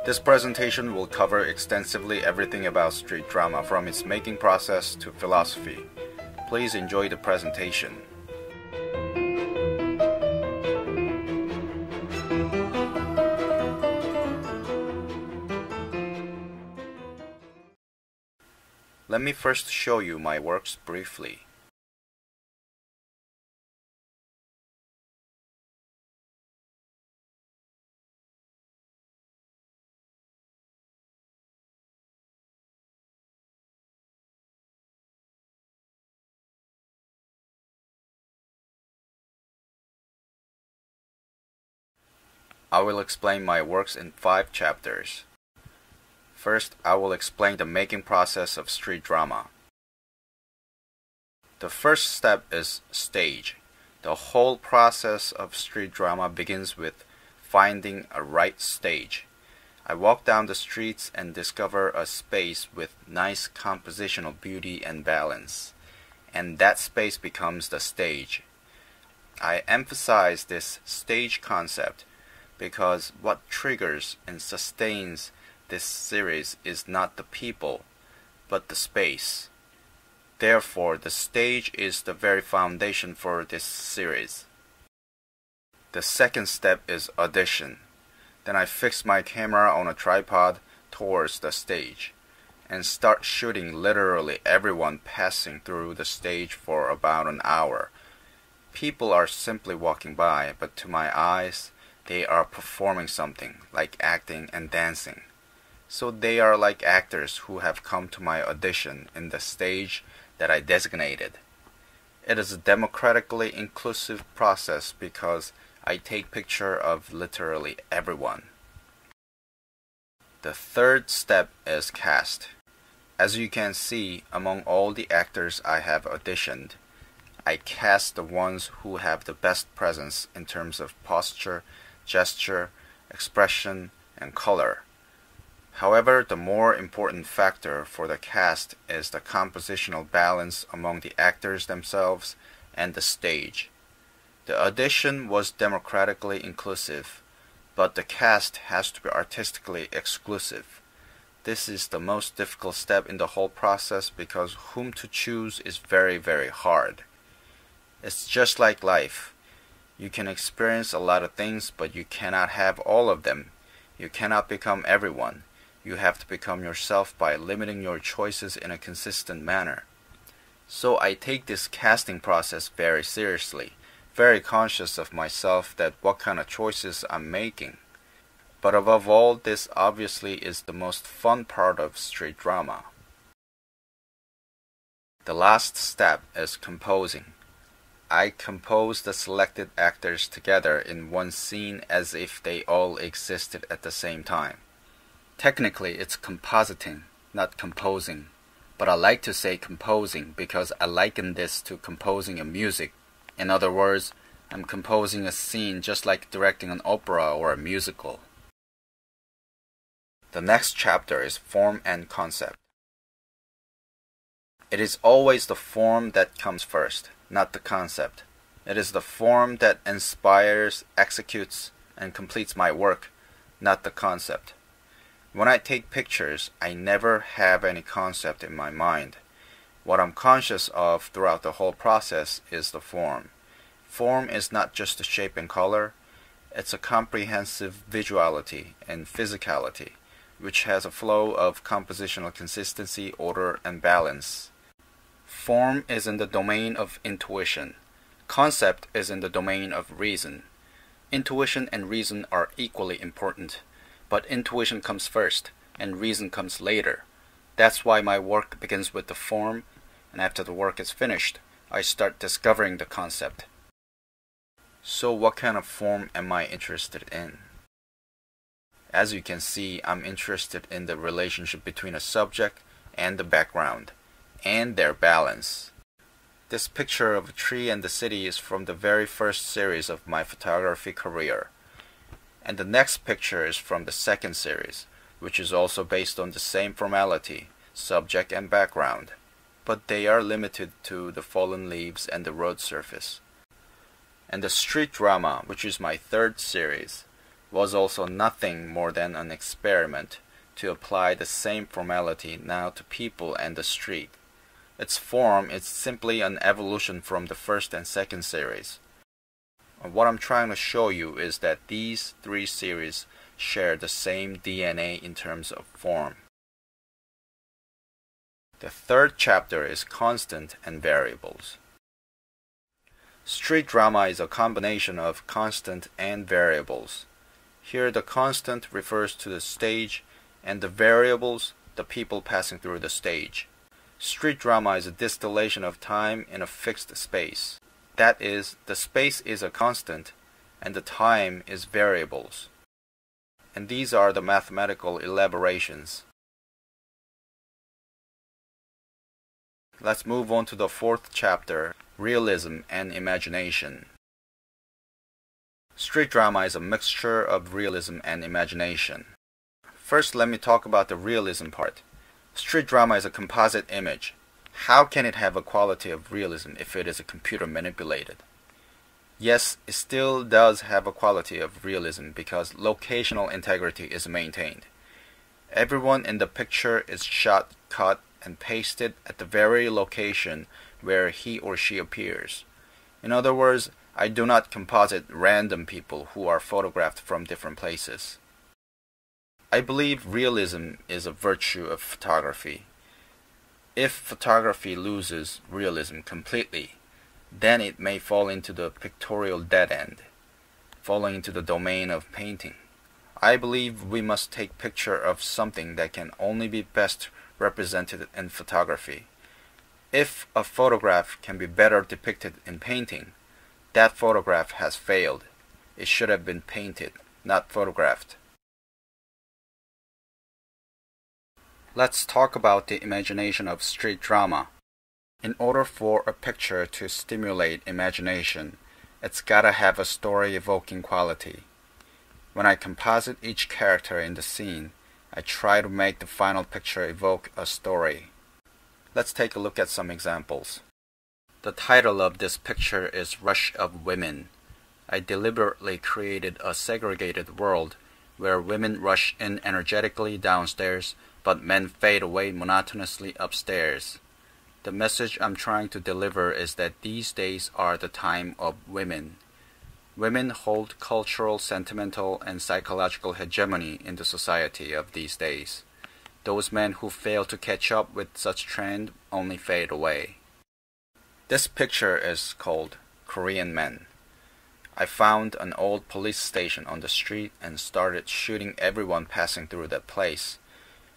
This presentation will cover extensively everything about street drama, from its making process to philosophy. Please enjoy the presentation. Let me first show you my works briefly. I will explain my works in 5 chapters. First, I will explain the making process of street drama. The first step is stage. The whole process of street drama begins with finding a right stage. I walk down the streets and discover a space with nice compositional beauty and balance, and that space becomes the stage. I emphasize this stage concept because what triggers and sustains this series is not the people, but the space. Therefore, the stage is the very foundation for this series. The second step is audition. Then I fix my camera on a tripod towards the stage and start shooting literally everyone passing through the stage for about an hour. People are simply walking by, but to my eyes, they are performing something, like acting and dancing. So they are like actors who have come to my audition in the stage that I designated. It is a democratically inclusive process because I take picture of literally everyone. The third step is cast. As you can see, among all the actors I have auditioned, I cast the ones who have the best presence in terms of posture, gesture, expression, and color. However, the more important factor for the cast is the compositional balance among the actors themselves and the stage. The audition was democratically inclusive, but the cast has to be artistically exclusive. This is the most difficult step in the whole process because whom to choose is very, very hard. It's just like life. You can experience a lot of things, but you cannot have all of them. You cannot become everyone. You have to become yourself by limiting your choices in a consistent manner. So I take this casting process very seriously, very conscious of myself that what kind of choices I'm making. But above all, this obviously is the most fun part of street drama. The last step is composing. I compose the selected actors together in one scene as if they all existed at the same time. Technically, it's compositing, not composing, but I like to say composing because I liken this to composing a music. In other words, I'm composing a scene just like directing an opera or a musical. The next chapter is form and concept. It is always the form that comes first, not the concept. It is the form that inspires, executes, and completes my work, not the concept. When I take pictures, I never have any concept in my mind. What I'm conscious of throughout the whole process is the form. Form is not just the shape and color, it's a comprehensive visuality and physicality, which has a flow of compositional consistency, order, and balance. Form is in the domain of intuition. Concept is in the domain of reason. Intuition and reason are equally important, but intuition comes first, and reason comes later. That's why my work begins with the form, and after the work is finished, I start discovering the concept. So what kind of form am I interested in? As you can see, I'm interested in the relationship between a subject and the background, and their balance. This picture of a tree and the city is from the very first series of my photography career. And the next picture is from the second series, which is also based on the same formality, subject and background, but they are limited to the fallen leaves and the road surface. And the street drama, which is my third series, was also nothing more than an experiment to apply the same formality now to people and the street. Its form is simply an evolution from the first and second series. What I'm trying to show you is that these three series share the same DNA in terms of form. The third chapter is constant and variables. Street drama is a combination of constant and variables. Here the constant refers to the stage and the variables, the people passing through the stage. Street drama is a distillation of time in a fixed space. That is, the space is a constant and the time is variables. And these are the mathematical elaborations. Let's move on to the fourth chapter, Realism and Imagination. Street drama is a mixture of realism and imagination. First, let me talk about the realism part. Street drama is a composite image. How can it have a quality of realism if it is computer manipulated? Yes, it still does have a quality of realism because locational integrity is maintained. Everyone in the picture is shot, cut, and pasted at the very location where he or she appears. In other words, I do not composite random people who are photographed from different places. I believe realism is a virtue of photography. If photography loses realism completely, then it may fall into the pictorial dead end, falling into the domain of painting. I believe we must take picture of something that can only be best represented in photography. If a photograph can be better depicted in painting, that photograph has failed. It should have been painted, not photographed. Let's talk about the imagination of street drama. In order for a picture to stimulate imagination, it's gotta have a story-evoking quality. When I composite each character in the scene, I try to make the final picture evoke a story. Let's take a look at some examples. The title of this picture is Rush of Women. I deliberately created a segregated world where women rush in energetically downstairs, but men fade away monotonously upstairs. The message I'm trying to deliver is that these days are the time of women. Women hold cultural, sentimental, and psychological hegemony in the society of these days. Those men who fail to catch up with such trend only fade away. This picture is called Korean Men. I found an old police station on the street and started shooting everyone passing through that place.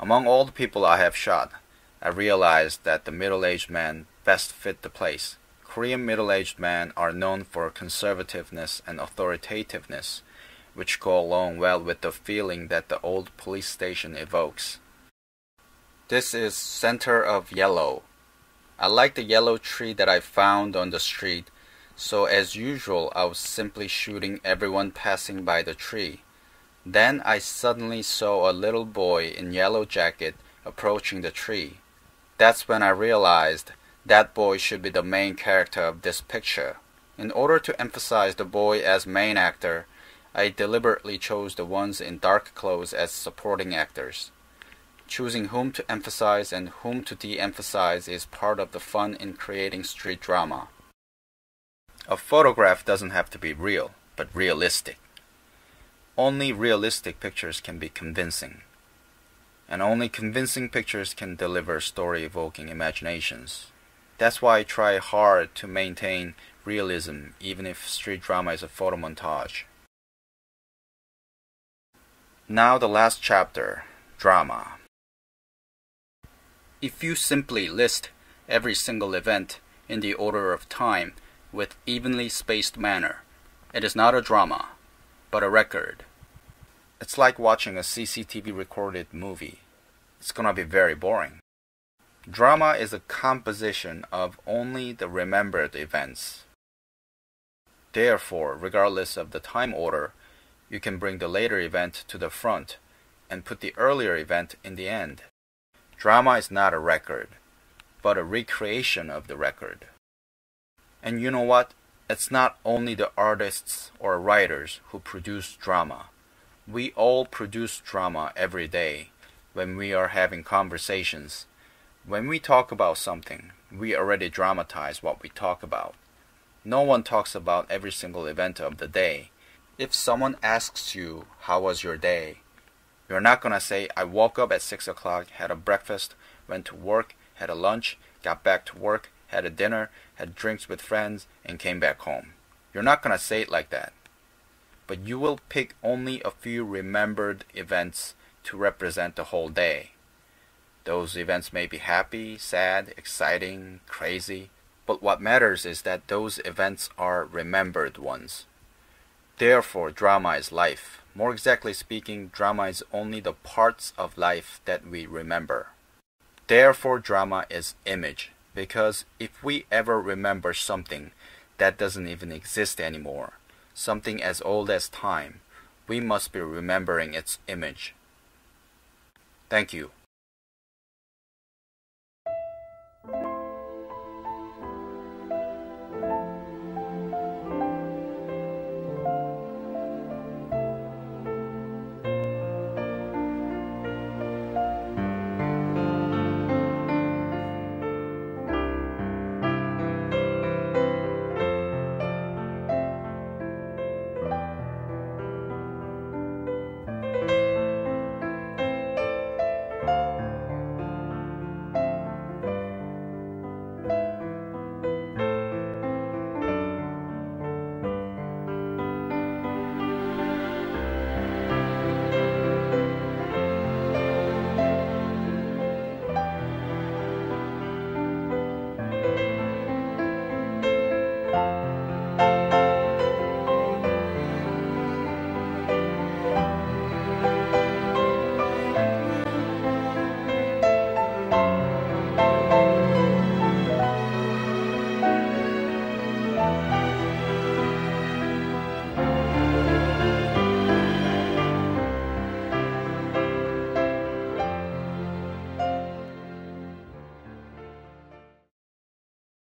Among all the people I have shot, I realized that the middle-aged men best fit the place. Korean middle-aged men are known for conservativeness and authoritativeness, which go along well with the feeling that the old police station evokes. This is Center of Yellow. I like the yellow tree that I found on the street, so as usual I was simply shooting everyone passing by the tree. Then I suddenly saw a little boy in yellow jacket approaching the tree. That's when I realized that boy should be the main character of this picture. In order to emphasize the boy as main actor, I deliberately chose the ones in dark clothes as supporting actors. Choosing whom to emphasize and whom to de-emphasize is part of the fun in creating street drama. A photograph doesn't have to be real, but realistic. Only realistic pictures can be convincing. And only convincing pictures can deliver story-evoking imaginations. That's why I try hard to maintain realism even if street drama is a photo montage. Now the last chapter, drama. If you simply list every single event in the order of time with evenly spaced manner, it is not a drama, but a record. It's like watching a CCTV recorded movie. It's gonna be very boring. Drama is a composition of only the remembered events. Therefore, regardless of the time order, you can bring the later event to the front and put the earlier event in the end. Drama is not a record, but a recreation of the record. And you know what? It's not only the artists or writers who produce drama. We all produce drama every day when we are having conversations. When we talk about something, we already dramatize what we talk about. No one talks about every single event of the day. If someone asks you, how was your day? You're not gonna say, I woke up at 6 o'clock, had a breakfast, went to work, had a lunch, got back to work, had a dinner, had drinks with friends, and came back home. You're not gonna say it like that. But you will pick only a few remembered events to represent the whole day. Those events may be happy, sad, exciting, crazy, but what matters is that those events are remembered ones. Therefore, drama is life. More exactly speaking, drama is only the parts of life that we remember. Therefore, drama is image, because if we ever remember something that doesn't even exist anymore, something as old as time, we must be remembering its image. Thank you.